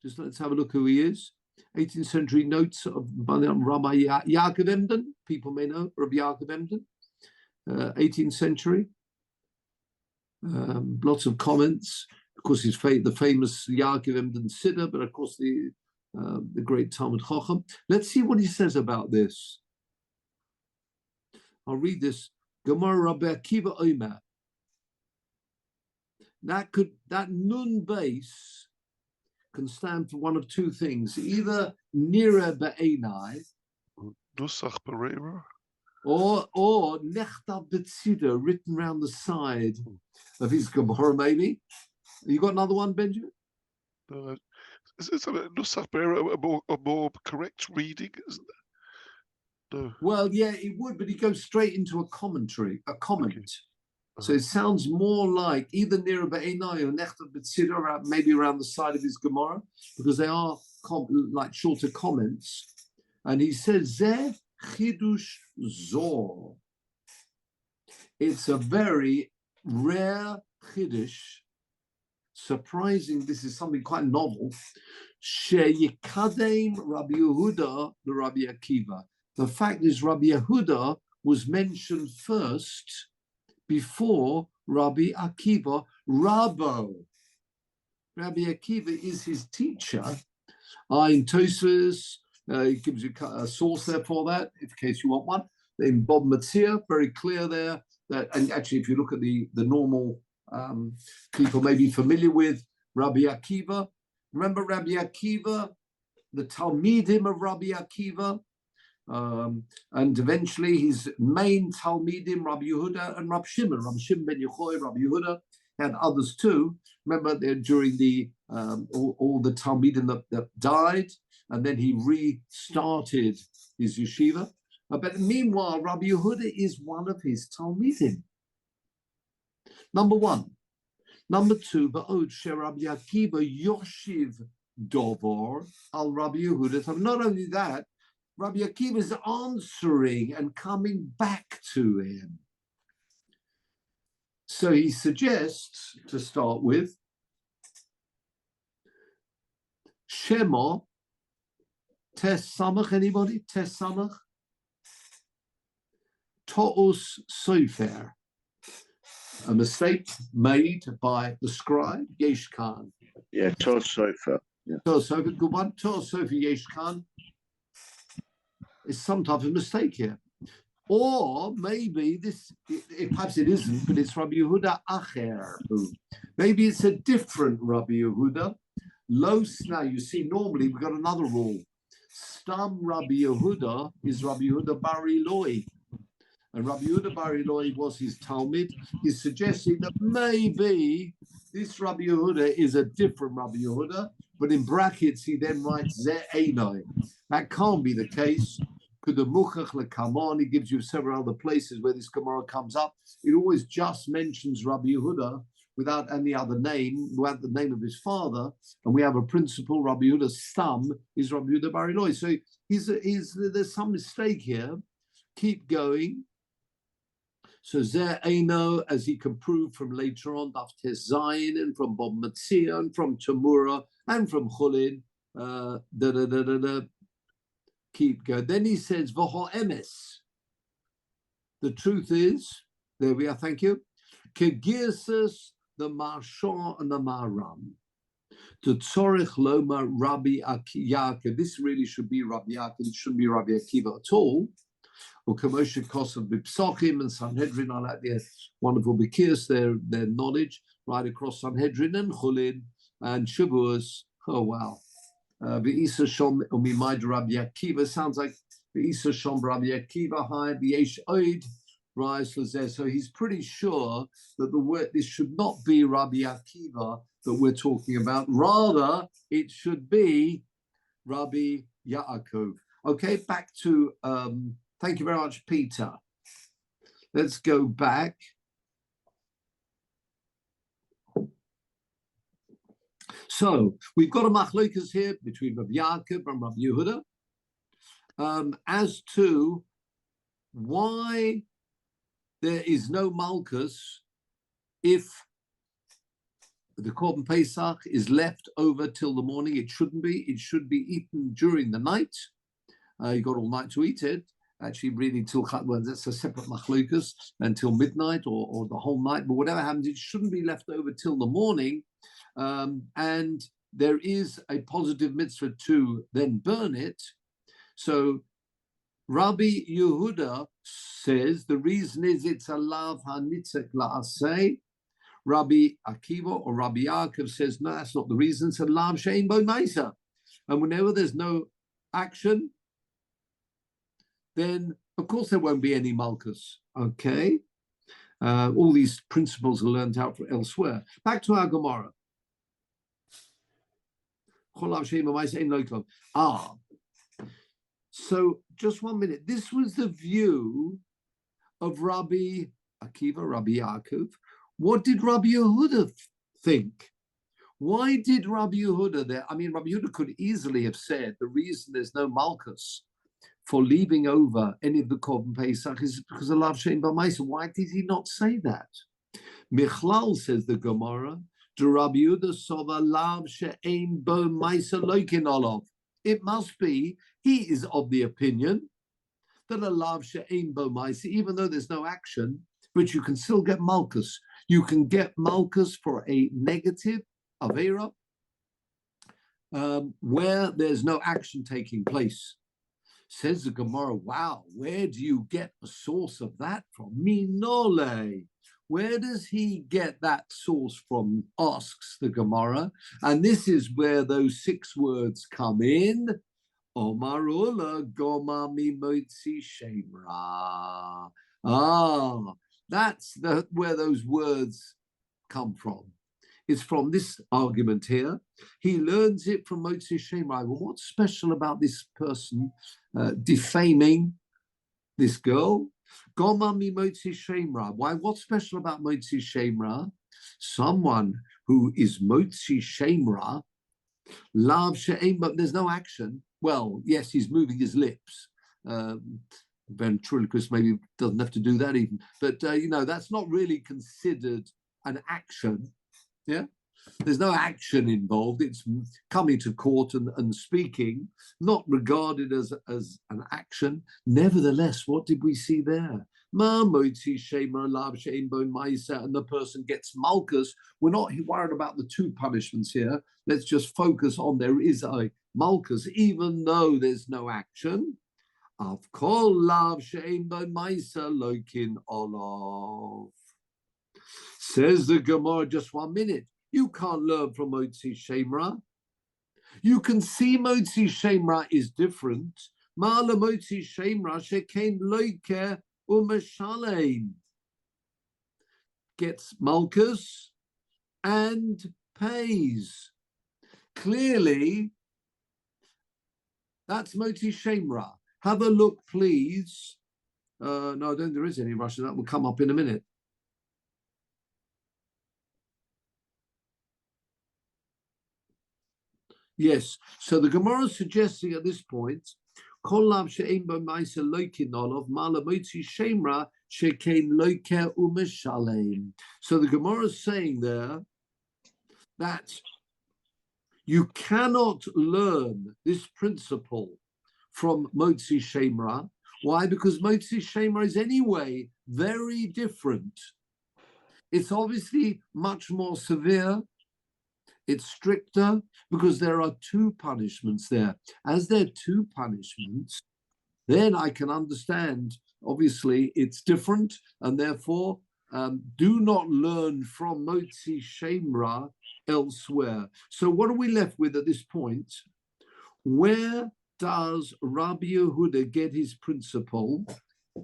Just let's have a look who he is. 18th century notes of Rabbi Yaakov Emden. People may know Rabbi Yaakov Emden. 18th century. Lots of comments. Of course, his the famous Yaakov Emden Siddur, but of course the great Talmud Chacham. Let's see what he says about this. I'll read this. Gemara Rabbi Akiva Omer. That nun base can stand for one of two things: either nira be'enai, Nusach Pereira, or nechtav b'tzida, written around the side of his Gemara. Maybe you got another one, Benjamin? Is Nusach Pereira a more correct reading? Isn't it? No. Well, yeah, it would, but he goes straight into a commentary, a comment. Okay. So it sounds more like either Nira Be'enai or Nechtav B'tzida, maybe around the side of his Gemara, because they are like shorter comments. And he says, Zeh Chidush Zor. It's a very rare Chidush, surprising. This is something quite novel. Sheyikadem Rabbi Yehuda the Rabbi Akiva. The fact is, Rabbi Yehuda was mentioned first before Rabbi Akiva, Rabbo. Rabbi Akiva is his teacher. In Tosfos, he gives you a source there for that, in case you want one. In Bob Metzia, very clear there. And actually, if you look at the normal people may be familiar with Rabbi Akiva. Remember Rabbi Akiva, the Talmidim of Rabbi Akiva? And eventually his main Talmidim, Rabbi Yehuda and Rabbi Shimon ben Yochai, Rabbi Yehuda, and others too. Remember during the all the Talmidim that died, and then he restarted his yeshiva. But meanwhile, Rabbi Yehuda is one of his Talmidim. Number one. Number two, Ba'od She Rabbi Akiva Yoshiv Dovor al Rabbi Yehuda. Not only that, Rabbi Akiva is answering and coming back to him. So he suggests, to start with, Shema, Tes Samach, anybody? Tes Samach? To'us Sofer. A mistake made by the scribe, Yesh Khan. Yeah, Tor Sofer. Yeah. Tor Sofer, good one. Tor Sofer Yesh Khan. Is some type of mistake here. Or maybe perhaps it isn't, but it's Rabbi Yehuda Acher. Maybe it's a different Rabbi Yehuda. Los, now you see, normally we've got another rule. Stam Rabbi Yehuda is Rabbi Yehuda Bar Eloi. And Rabbi Yehuda Bar Eloi was his Talmud. He's suggesting that maybe this Rabbi Yehuda is a different Rabbi Yehuda, but in brackets he then writes Ze Einai. That can't be the case. Could the Muchach Lekamon, he gives you several other places where this Gemara comes up. It always just mentions Rabbi Yehuda without any other name, without the name of his father. And we have a principle, Rabbi Yehuda's Stam is Rabbi Yehuda Bar Eloi. So there's some mistake here. Keep going. So Zeh Eino, as he can prove from later on, Daf Tes Zayin, and from Bob Metzia, and from Tamura, and from Chulin, keep going. Then he says, V'ho emes. The truth is, there we are, thank you. Kegirsus, the Marshon and the Maram. To Tzorich Loma Rabbi Yaakov. This really should be Rabbi Yaakov. It shouldn't be Rabbi Akiva at all. Or Kamosha Kosav Bipsochim and Sanhedrin. I like their wonderful Bikirs, their knowledge right across Sanhedrin and Chulin and Shavuos. Oh, wow. V'isa Shom Umimaid Rabbi Akiva. Sounds like V'isa Shom Rabbi Akiva. Hi, V'yesh Oid. Rise for Zeh. So he's pretty sure that the word, this should not be Rabbi Akiva that we're talking about. Rather, it should be Rabbi Yaakov. Okay, back to, thank you very much, Peter. Let's go back. So we've got a machlokas here between Rabbi Yaakov and Rabbi Yehuda as to why there is no malchus if the Korban Pesach is left over till the morning. It shouldn't be. It should be eaten during the night. You got all night to eat it. Actually, really, till well, that's a separate machlokas until midnight or the whole night. But whatever happens, it shouldn't be left over till the morning. And there is a positive mitzvah to then burn it. So Rabbi Yehuda says the reason is it's a lav hanitzek la'aseh. Rabbi Akiva or Rabbi Yaakov says, no, that's not the reason. It's a lav she'ein bo ma'isa. And whenever there's no action, then of course there won't be any malchus. Okay? All these principles are learned out from elsewhere. Back to our Gemara. So just 1 minute. This was the view of Rabbi Akiva, Rabbi Yaakov. What did Rabbi Yehuda think? Why did Rabbi Yehuda there? I mean, Rabbi Yehuda could easily have said the reason there's no malchus for leaving over any of the Korban Pesach is because of lav she'ein bo ma'isa. Why did he not say that? Michlal says the Gemara, Rabbi Yehuda sova lav she'ein bo ma'isa loikin olav. It must be he is of the opinion that a lav she'ein bo ma'isa, even though there's no action, but you can still get malchus. You can get malchus for a negative avera where there's no action taking place. Says the Gemara, wow, where do you get the source of that from? Minole. Where does he get that source from? Asks the Gemara. And this is where those 6 words come in. Omarula goma mimotzi shemra. That's where those words come from. It's from this argument here. He learns it from Motzi Shemra. Well, what's special about this person defaming this girl? Goma mi Motzi Shemra. Why? What's special about Motzi Shemra? Someone who is Motzi Shemra, lav she'ein, but there's no action. Well, yes, he's moving his lips. Ventriloquist maybe doesn't have to do that even, but that's not really considered an action. Yeah, there's no action involved. It's coming to court and speaking, not regarded as an action. Nevertheless, what did we see there? And the person gets malchus. We're not worried about the 2 punishments here. Let's just focus on there is a malchus, even though there's no action. Of kol lav she'ein bo ma'isa loikin olav. Says the Gemara, just 1 minute. You can't learn from Motzi Shemra. You can see Motzi Shemra is different. Ma'ala Motzi Shemra shekein loiker u'meshalein. Gets malchus and pays. Clearly, that's Motzi Shemra. Have a look, please. No, I don't think there is any Russian. That will come up in a minute. Yes. So the Gemara is suggesting at this point, so the Gemara is saying there that you cannot learn this principle from Motzi Shemra. Why? Because Motzi Shemra is anyway very different. It's obviously much more severe. It's stricter because there are 2 punishments there. As there are 2 punishments, then I can understand, obviously, it's different, and therefore do not learn from Motzi Shemra elsewhere. So what are we left with at this point? Where does Rabbi Yehuda get his principle?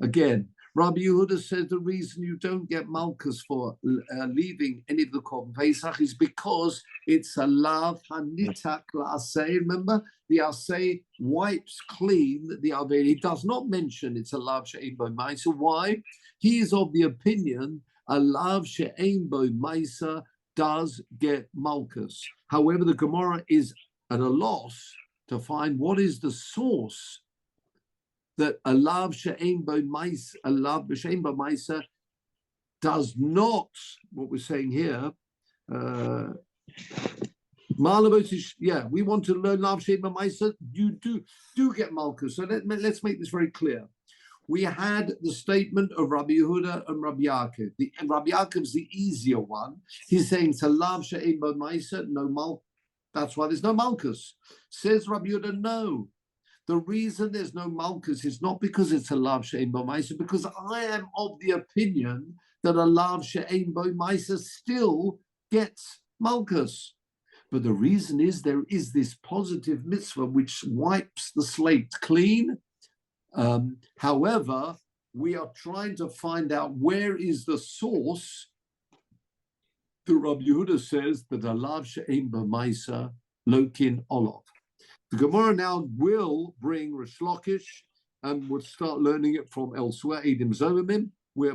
Again, Rabbi Yehuda says the reason you don't get malchus for leaving any of the Korban Pesach is because it's a lav hanitak la'aseh. Remember, the aseh wipes clean the avera. He does not mention it's a lav she'ein bo ma'isa. Why? He is of the opinion a lav she'ein bo ma'isa does get malchus. However, the Gemara is at a loss to find what is the source that a lav she'ein bo ma'isa does not, what we're saying here, yeah, we want to learn Lav Shema Maisa. You do get Malchus. So let's make this very clear. We had the statement of Rabbi Yehuda and Rabbi Yaakov. Rabbi Yaakov's the easier one. He's saying it's a Lav Shema Maisa, no Malchus. That's why there's no Malchus. Says Rabbi Yehuda, no. The reason there's no Malchus is not because it's a Lav She'ein Bo Maisa, because I am of the opinion that a Lav She'ein Bo Maisa still gets Malchus. But the reason is there is this positive mitzvah which wipes the slate clean. However, we are trying to find out where is the source. The Rabbi Yehuda says that a Lav She'ein Bo Maisa Lokin Olav. The Gemara now will bring Rish Lakish, and we'll start learning it from elsewhere, Eidim Zomimim,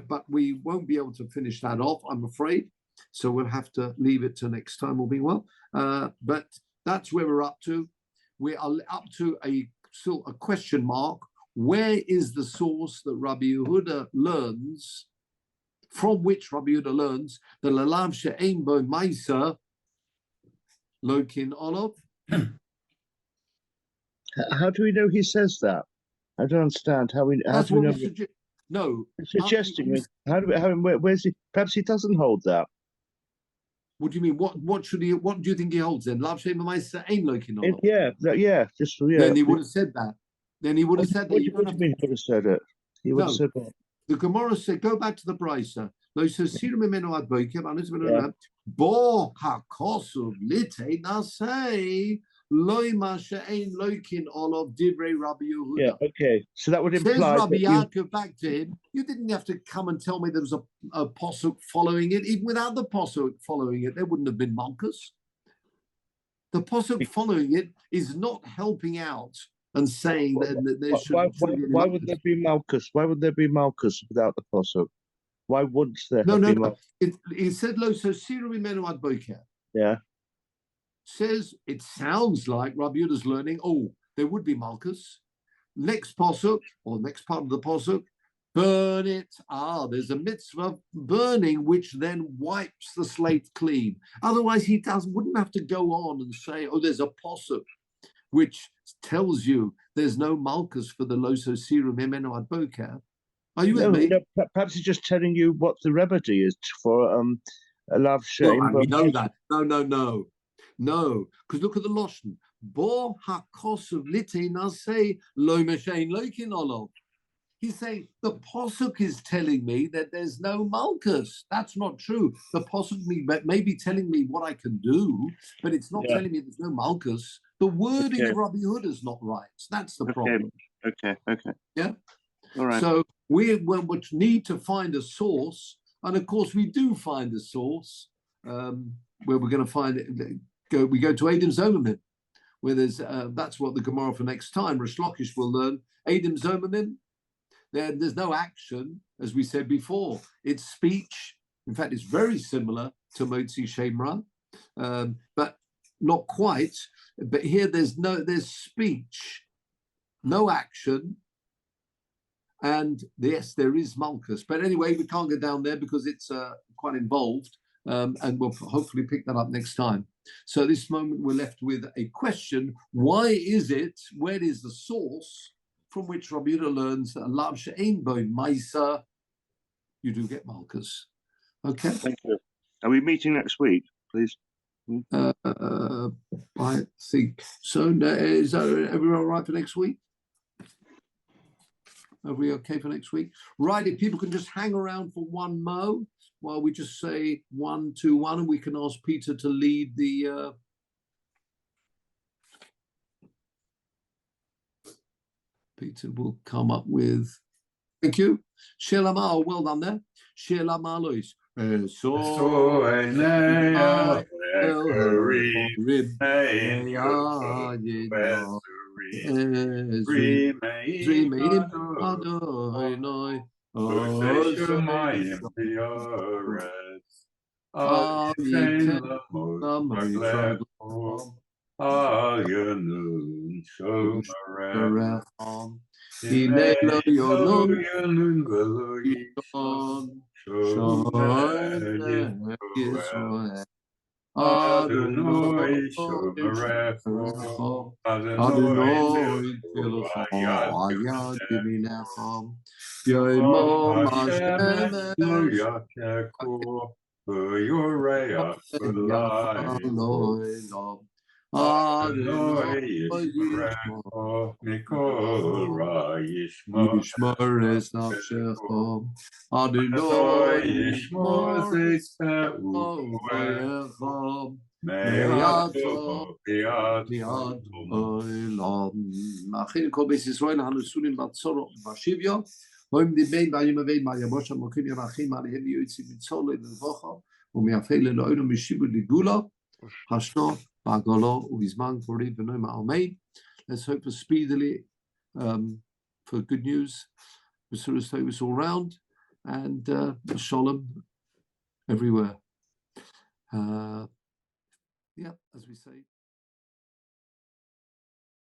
but we won't be able to finish that off, I'm afraid. So we'll have to leave it to next time, all being well. But that's where we're up to. We are up to still a question mark. Where is the source that Rabbi Yehuda learns, from which Rabbi Yehuda learns, the Lalav She'ein Bo Maisa Lokin Olav? How do we know he says that? I don't understand how we. How do we know? No, suggesting. Where's he? Perhaps he doesn't hold that. What do you mean? What should he? What do you think he holds then? Lav Shema Maisa ain't Lokin Olav. Yeah. Then he would have said that. Then he would have said that. What do you mean? He would have said it. He would have said that. The Gemara said, go back to the Brisa. Bo hakosuv lite nasei. Yeah, okay. So that would imply. Says Rabbi Yaakov back to him, you didn't have to come and tell me there was a posuk following it. Even without the posuk following it, there wouldn't have been Malchus. The posuk following it is not helping out and saying that there should. Why would there be Malchus? Why would there be Malchus without the posuk? Why wouldn't there? No. It said lo so siru imenu ad boker. Yeah. Says it sounds like Rabbi Yehuda's learning. Oh, there would be Malchus. Next posuk or next part of the posuk, burn it. There's a mitzvah burning, which then wipes the slate clean. Otherwise, he wouldn't have to go on and say, oh, there's a posuk which tells you there's no Malchus for the loso sirum imenu ad boker. Are you with me? No, perhaps he's just telling you what the remedy is for a Lav She'ein. We know that. No, because look at the Lashon. Bo hakosuv lite nasei lo meshein lokin olav. He's saying the posuk is telling me that there's no Malchus. That's not true. The posuk may be telling me what I can do, but it's not telling me there's no Malchus. The wording of Rabbi Yehuda is not right. That's the problem. Okay. Yeah. All right. So we need to find a source, and of course we do find a source where we're going to find it. We go to Eidim Zomimim, where there's that's what the Gemara for next time Rish Lakish will learn. Eidim Zomimim, there's no action, as we said before. It's speech. In fact, it's very similar to Motzi Shemra, but not quite. But here there's speech, no action, and yes, there is Malchus. But anyway, we can't go down there because it's quite involved. And we'll hopefully pick that up next time. So at this moment, we're left with a question. Why is it, where is the source from which Rabbi Yehuda learns that Lav She'ein Bo Maisa, you do get Malchus? Okay. Thank you. Are we meeting next week, please? I think so. Is everyone all right for next week? Are we okay for next week? Right, if people can just hang around for one mo, while we just say 1, 2, 1, and we can ask Peter to lead the. Peter will come up with. Thank you. Shir Lama, well done there. Shir Lama, Lois. He Eile lo yonun Yisrael. Adonai Shavrecha, Adonai Tzilecha, Ayad Yeminecha, Yoimom Hashem Eloheinu, Adonai Yishmor es nafshecha, Adonai Yishmor es nafshecha, Me'ato Mi'ad Olam. Achin kol beis Yisrael hanusunim batzoro v'shivya, hoim dimein v'ayim avein ma'yamosha mokim yarachim alehem yoytzim mitzole levocha, u'mi'afele lo'onu mishibu ligula, hashno ba'galo u'izman kori v'noim amen. Let's hope for speedily, for good news, B'suras Tovus all round, and shalom everywhere. Yeah, as we say.